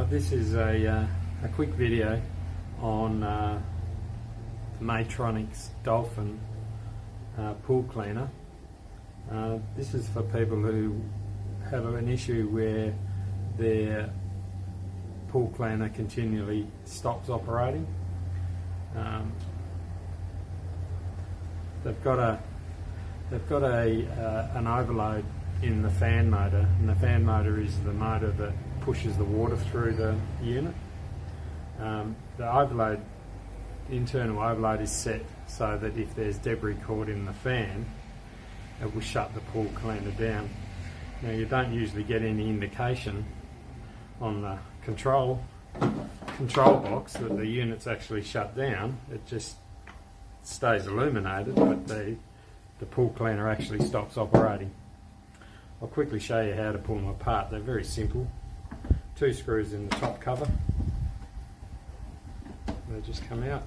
This is a quick video on the Maytronics Dolphin Pool Cleaner. This is for people who have an issue where their pool cleaner continually stops operating. They've got an overload in the fan motor, and the fan motor is the motor that pushes the water through the unit. The internal overload is set so that if there's debris caught in the fan, it will shut the pool cleaner down. Now, you don't usually get any indication on the control box that the unit's actually shut down. It just stays illuminated, but the pool cleaner actually stops operating. I'll quickly show you how to pull them apart. They're very simple. 2 screws in the top cover. They just come out.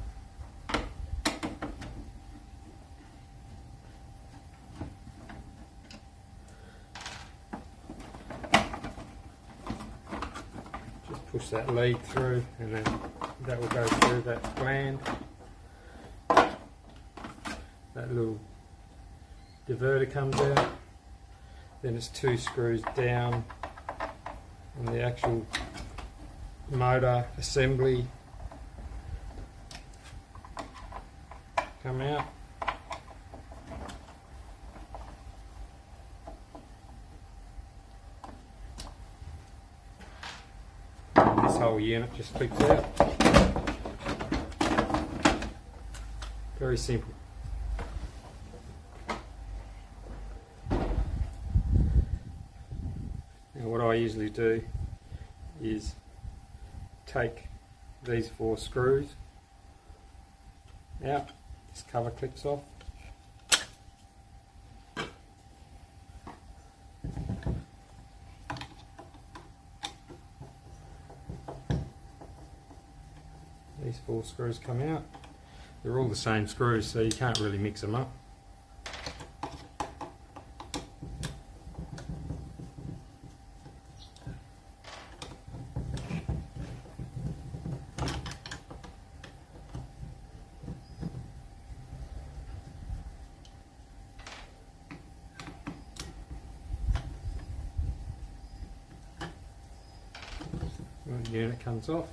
Just push that lead through, and then that will go through that gland. That little diverter comes out. Then it's 2 screws down on the actual motor assembly, come out. And this whole unit just clicks out. Very simple. Now, what I usually do is take these 4 screws out. This cover clicks off. These 4 screws come out. They're all the same screws, so you can't really mix them up. The unit comes off.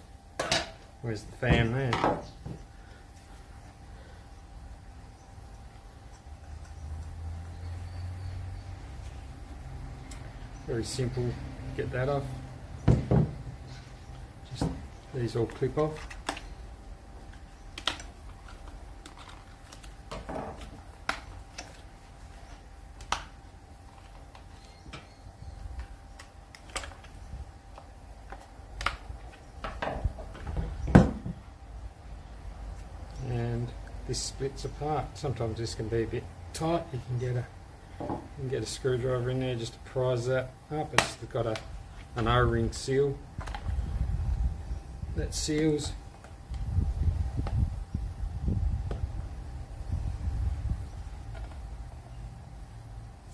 Where's the fan there? Very simple to get that off. Just these all clip off. And this splits apart. Sometimes this can be a bit tight. You can get a screwdriver in there just to prise that up. It's got an O-ring seal that seals.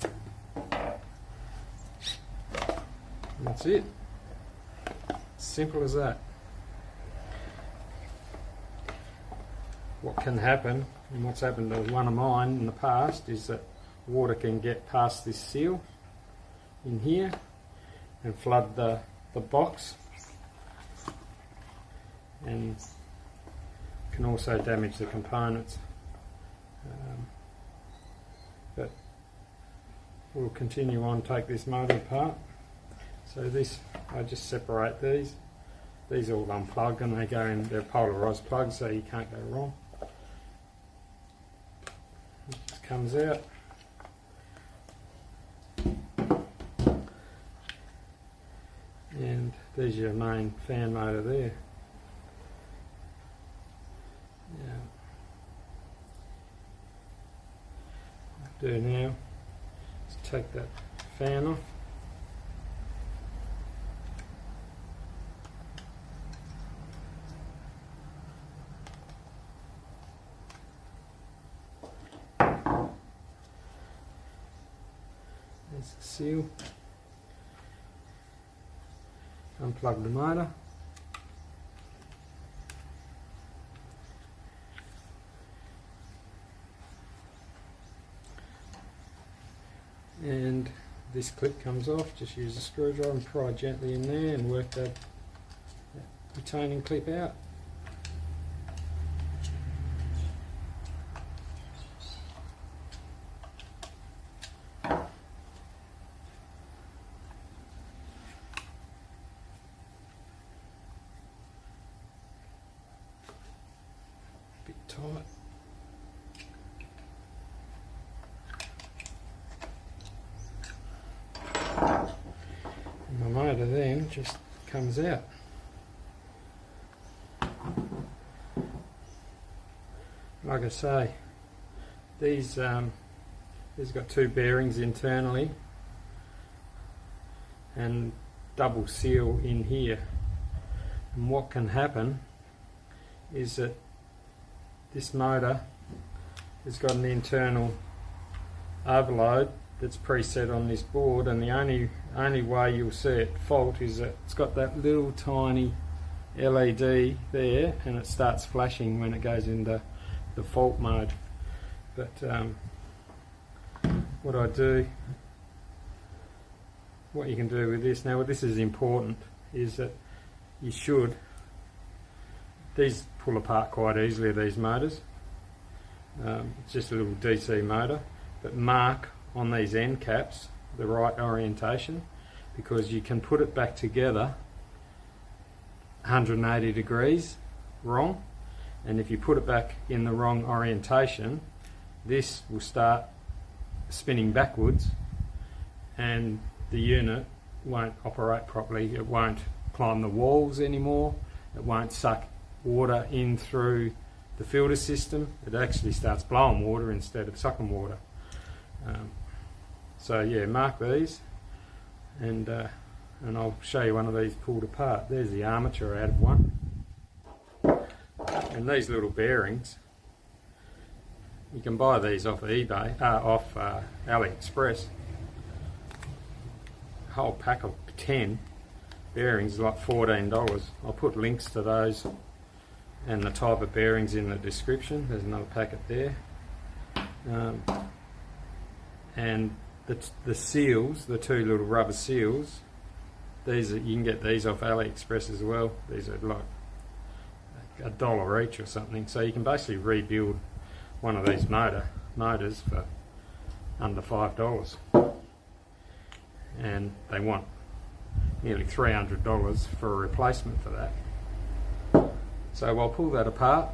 And that's it. Simple as that. What can happen, and what's happened to one of mine in the past, is that water can get past this seal in here and flood the box, and can also damage the components. But we'll continue on, take this motor apart. So this, I just separate these. These all unplug and they go in, they're polarised plugs, so you can't go wrong. It just comes out. And there's your main fan motor there. Yeah. What I'll do now is take that fan off. There's the seal. Unplug the motor. this clip comes off, just use a screwdriver and pry gently in there and work that retaining clip out. Bit tight. And my motor then just comes out. Like I say, these got two bearings internally and double seal in here. And what can happen is that this motor has got an internal overload that's preset on this board, and the only way you'll see it fault is that it's got that little tiny LED there, and it starts flashing when it goes into the fault mode. But what you can do with this now, this is important, is that these pull apart quite easily, these motors. It's just a little DC motor, but mark on these end caps the right orientation, because you can put it back together 180 degrees wrong, and if you put it back in the wrong orientation, this will start spinning backwards and the unit won't operate properly. It won't climb the walls anymore, it won't suck water in through the filter system. It actually starts blowing water instead of sucking water. So yeah, mark these, and I'll show you one of these pulled apart. There's the armature out of one. And these little bearings, you can buy these off eBay, off AliExpress. A whole pack of 10 bearings is like $14. I'll put links to those and the type of bearings in the description. There's another packet there. And the seals, the two little rubber seals, you can get these off AliExpress as well. These are like $1 each or something, so you can basically rebuild one of these motors for under $5, and they want nearly $300 for a replacement for that. So I'll pull that apart,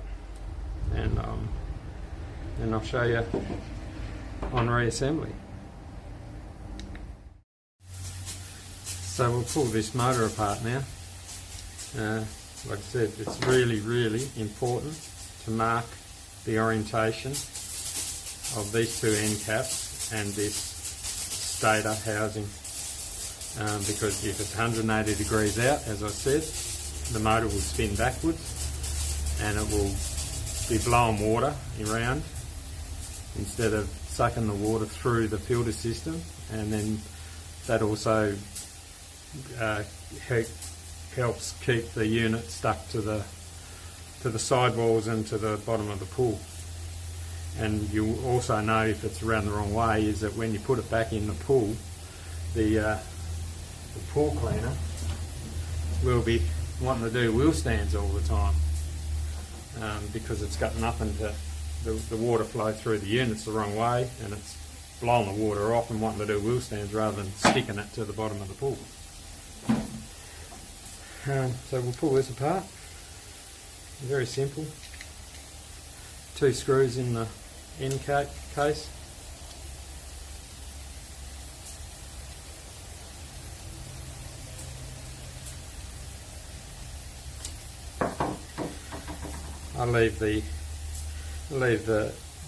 and I'll show you on reassembly. So we'll pull this motor apart now. Like I said, it's really, really important to mark the orientation of these two end caps and this stator housing, because if it's 180 degrees out, as I said, the motor will spin backwards and it will be blowing water around instead of sucking the water through the filter system, and then that also helps keep the unit stuck to the sidewalls and to the bottom of the pool. And you also know if it's around the wrong way is that when you put it back in the pool, the pool cleaner will be wanting to do wheel stands all the time, because it's got nothing to the water flow through the units the wrong way, and it's blowing the water off and wanting to do wheel stands rather than sticking it to the bottom of the pool. So we'll pull this apart. Very simple. 2 screws in the end case.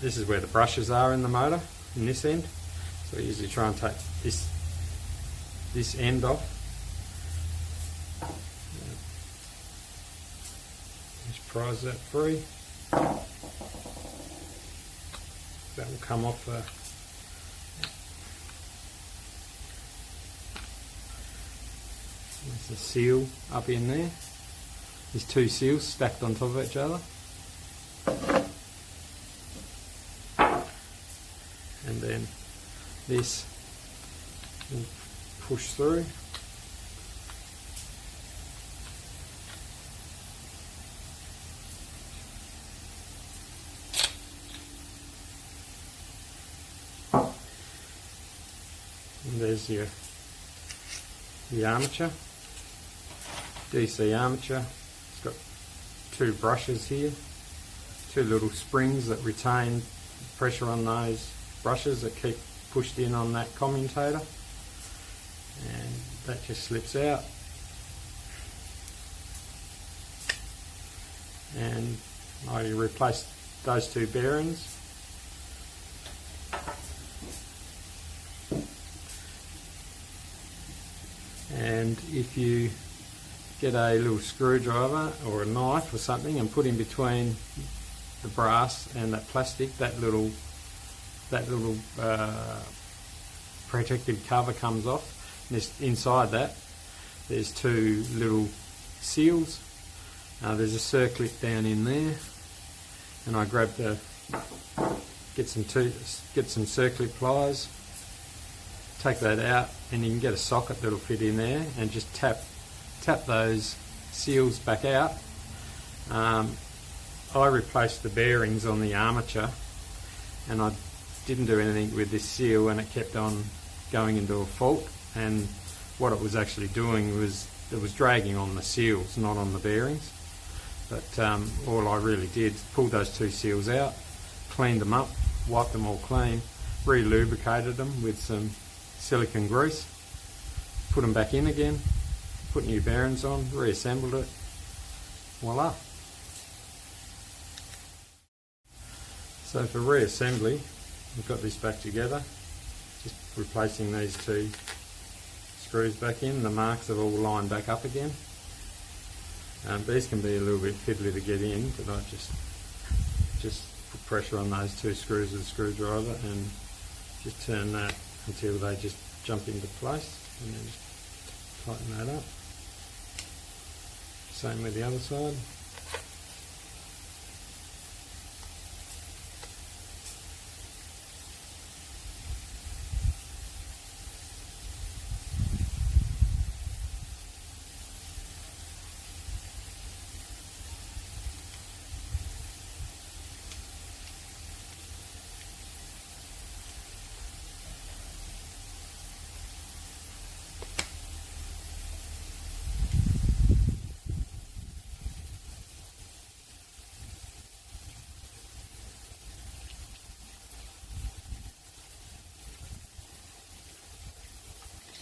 This is where the brushes are in the motor, in this end. So I usually try and take this end off. Just prise that free. That will come off there's a seal up in there. There's 2 seals stacked on top of each other. And then this and push through. And there's the armature, DC armature. It's got two brushes here, two little springs that retain pressure on those brushes that keep pushed in on that commutator, and that just slips out. And I replaced those two bearings. And if you get a little screwdriver or a knife or something and put in between the brass and that plastic, that little protective cover comes off. And inside that, there's two little seals. There's a circlip down in there, and I grabbed get some circlip pliers. Take that out, and you can get a socket that'll fit in there, and just tap those seals back out. I replaced the bearings on the armature, and I didn't do anything with this seal, and it kept on going into a fault. And what it was actually doing was it was dragging on the seals, not on the bearings. But all I really did was pull those two seals out, cleaned them up, wiped them all clean, re-lubricated them with some silicone grease, put them back in again, put new bearings on, reassembled it, voila. So for reassembly, we've got this back together, just replacing these two screws back in. The marks have all lined back up again. These can be a little bit fiddly to get in, but I just put pressure on those two screws with a screwdriver and just turn that until they just jump into place, and then just tighten that up. Same with the other side.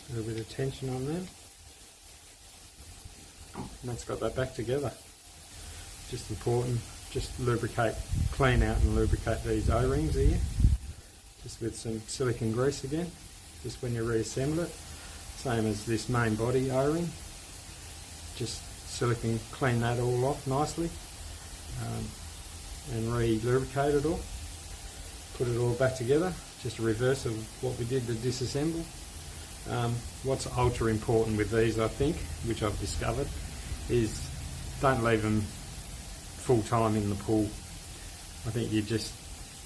A little bit of tension on there, and that's got that back together. Just important, just clean out and lubricate these O-rings here, just with some silicone grease again, just when you reassemble it. Same as this main body O-ring, just silicone, clean that all off nicely, and re-lubricate it all. Put it all back together, just a reverse of what we did to disassemble. What's ultra important with these, I think, which I've discovered, is don't leave them full time in the pool. I think you just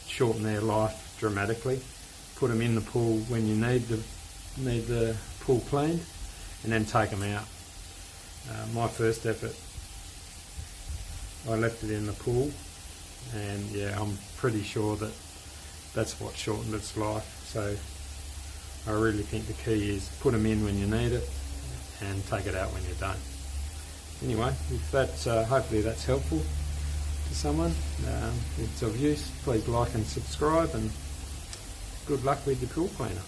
shorten their life dramatically. Put them in the pool when you need the pool cleaned, and then take them out. My first effort, I left it in the pool, and yeah, I'm pretty sure that that's what shortened its life. So I really think the key is put them in when you need it and take it out when you don't. Anyway, if that's, hopefully that's helpful to someone. If it's of use, please like and subscribe, and good luck with the pool cleaner.